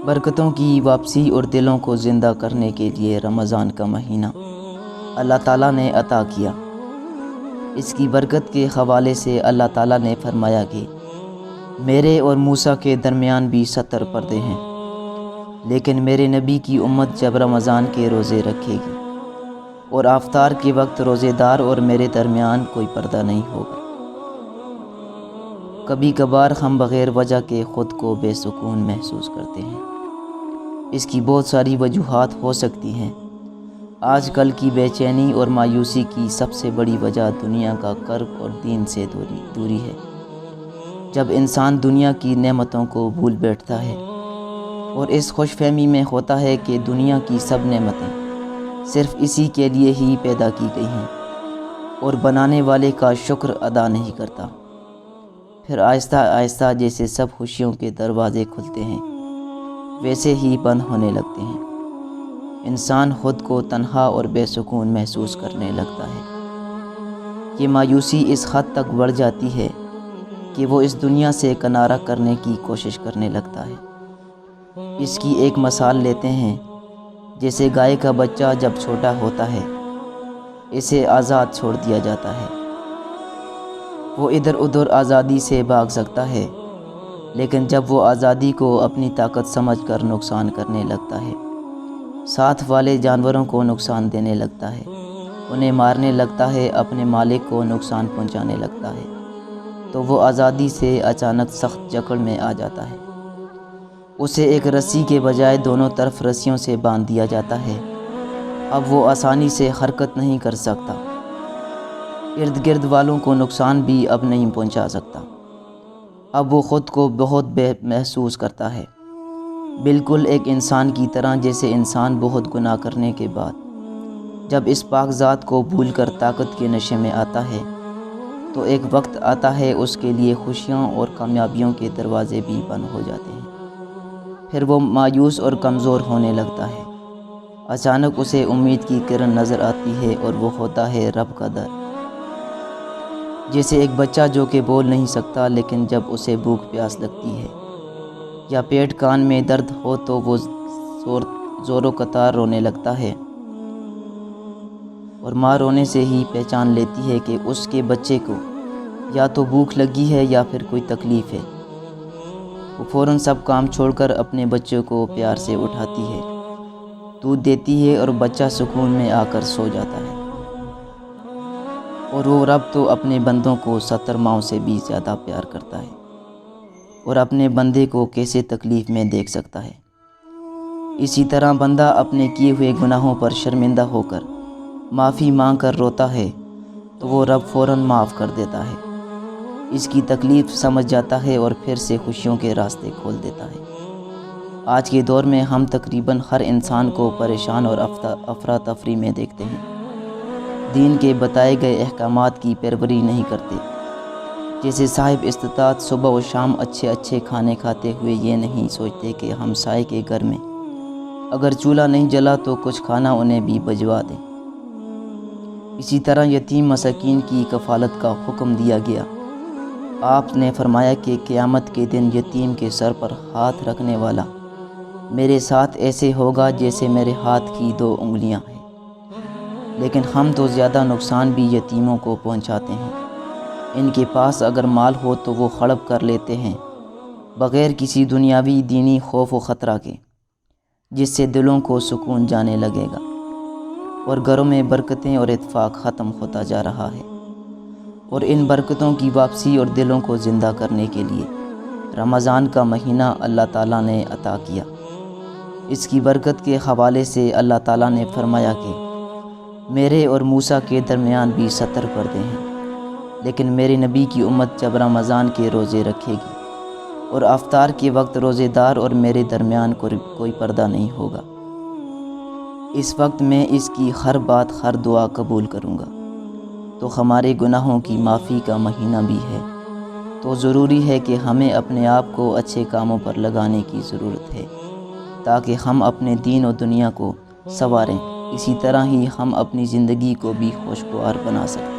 برکتوں کی واپسی اور دلوں کو زندہ کرنے کے لیے رمضان کا مہینہ اللہ تعالیٰ نے عطا کیا۔ اس کی برکت کے حوالے سے اللہ تعالیٰ نے فرمایا کہ میرے اور موسیٰ کے درمیان بھی 70 پردے ہیں، لیکن میرے نبی کی امت جب رمضان کے روزے رکھے گی اور افطار کے وقت روزے دار اور میرے درمیان کوئی پردہ نہیں ہوگا۔ کبھی کبھار ہم بغیر وجہ کے خود کو بے سکون محسوس کرتے ہیں۔ اس کی بہت ساری وجوہات ہو سکتی ہیں۔ آج کل کی بے چینی اور مایوسی کی سب سے بڑی وجہ دنیا کا قرب اور دین سے دوری ہے۔ جب انسان دنیا کی نعمتوں کو بھول بیٹھتا ہے اور اس خوش فہمی میں ہوتا ہے کہ دنیا کی سب نعمتیں صرف اسی کے لیے ہی پیدا کی گئی ہیں اور بنانے والے کا شکر ادا نہیں کرتا، پھر آہستہ آہستہ جیسے سب خوشیوں کے دروازے کھلتے ہیں ویسے ہی بند ہونے لگتے ہیں۔ انسان خود کو تنہا اور بے سکون محسوس کرنے لگتا ہے۔ یہ مایوسی اس حد تک بڑھ جاتی ہے کہ وہ اس دنیا سے کنارہ کرنے کی کوشش کرنے لگتا ہے۔ اس کی ایک مثال لیتے ہیں، جیسے گائے کا بچہ جب چھوٹا ہوتا ہے اسے آزاد چھوڑ دیا جاتا ہے۔ وہ ادھر ادھر آزادی سے بھاگ سکتا ہے، لیکن جب وہ آزادی کو اپنی طاقت سمجھ کر نقصان کرنے لگتا ہے، ساتھ والے جانوروں کو نقصان دینے لگتا ہے، انہیں مارنے لگتا ہے، اپنے مالک کو نقصان پہنچانے لگتا ہے، تو وہ آزادی سے اچانک سخت جکڑ میں آ جاتا ہے۔ اسے ایک رسی کے بجائے دونوں طرف رسیوں سے باندھ دیا جاتا ہے۔ اب وہ آسانی سے حرکت نہیں کر سکتا، ارد گرد والوں کو نقصان بھی اب نہیں پہنچا سکتا۔ اب وہ خود کو بہت بے محسوس کرتا ہے، بالکل ایک انسان کی طرح، جیسے انسان بہت گناہ کرنے کے بعد جب اس پاک ذات کو بھول کر طاقت کے نشے میں آتا ہے تو ایک وقت آتا ہے اس کے لیے خوشیوں اور کامیابیوں کے دروازے بھی بند ہو جاتے ہیں۔ پھر وہ مایوس اور کمزور ہونے لگتا ہے۔ اچانک اسے امید کی کرن نظر آتی ہے اور وہ ہوتا ہے رب کا در۔ جیسے ایک بچہ جو کہ بول نہیں سکتا، لیکن جب اسے بھوک پیاس لگتی ہے یا پیٹ کان میں درد ہو تو وہ زور و قطار رونے لگتا ہے، اور ماں رونے سے ہی پہچان لیتی ہے کہ اس کے بچے کو یا تو بھوک لگی ہے یا پھر کوئی تکلیف ہے۔ وہ فوراً سب کام چھوڑ کر اپنے بچے کو پیار سے اٹھاتی ہے، دودھ دیتی ہے اور بچہ سکون میں آ کر سو جاتا ہے۔ اور وہ رب تو اپنے بندوں کو 70 ماؤں سے بھی زیادہ پیار کرتا ہے، اور اپنے بندے کو کیسے تکلیف میں دیکھ سکتا ہے۔ اسی طرح بندہ اپنے کیے ہوئے گناہوں پر شرمندہ ہو کر معافی مانگ کر روتا ہے تو وہ رب فوراً معاف کر دیتا ہے، اس کی تکلیف سمجھ جاتا ہے اور پھر سے خوشیوں کے راستے کھول دیتا ہے۔ آج کے دور میں ہم تقریباً ہر انسان کو پریشان اور افراتفری میں دیکھتے ہیں۔ دین کے بتائے گئے احکامات کی پیروی نہیں کرتے۔ جیسے صاحب استطاعت صبح و شام اچھے اچھے کھانے کھاتے ہوئے یہ نہیں سوچتے کہ ہمسائے کے گھر میں اگر چولہا نہیں جلا تو کچھ کھانا انہیں بھی بھجوا دیں۔ اسی طرح یتیم مساکین کی کفالت کا حکم دیا گیا۔ آپ نے فرمایا کہ قیامت کے دن یتیم کے سر پر ہاتھ رکھنے والا میرے ساتھ ایسے ہوگا جیسے میرے ہاتھ کی 2 انگلیاں ہیں۔ لیکن ہم تو زیادہ نقصان بھی یتیموں کو پہنچاتے ہیں۔ ان کے پاس اگر مال ہو تو وہ ہڑپ کر لیتے ہیں بغیر کسی دنیاوی دینی خوف و خطرہ کے، جس سے دلوں کو سکون جانے لگے گا اور گھروں میں برکتیں اور اتفاق ختم ہوتا جا رہا ہے۔ اور ان برکتوں کی واپسی اور دلوں کو زندہ کرنے کے لیے رمضان کا مہینہ اللہ تعالیٰ نے عطا کیا۔ اس کی برکت کے حوالے سے اللہ تعالیٰ نے فرمایا کہ میرے اور موسیٰ کے درمیان بھی 70 پردے ہیں، لیکن میرے نبی کی امت جب رمضان کے روزے رکھے گی اور افطار کے وقت روزے دار اور میرے درمیان کوئی پردہ نہیں ہوگا، اس وقت میں اس کی ہر بات، ہر دعا قبول کروں گا۔ تو ہمارے گناہوں کی معافی کا مہینہ بھی ہے، تو ضروری ہے کہ ہمیں اپنے آپ کو اچھے کاموں پر لگانے کی ضرورت ہے تاکہ ہم اپنے دین و دنیا کو سنواریں۔ اسی طرح ہی ہم اپنی زندگی کو بھی خوشگوار بنا سکیں۔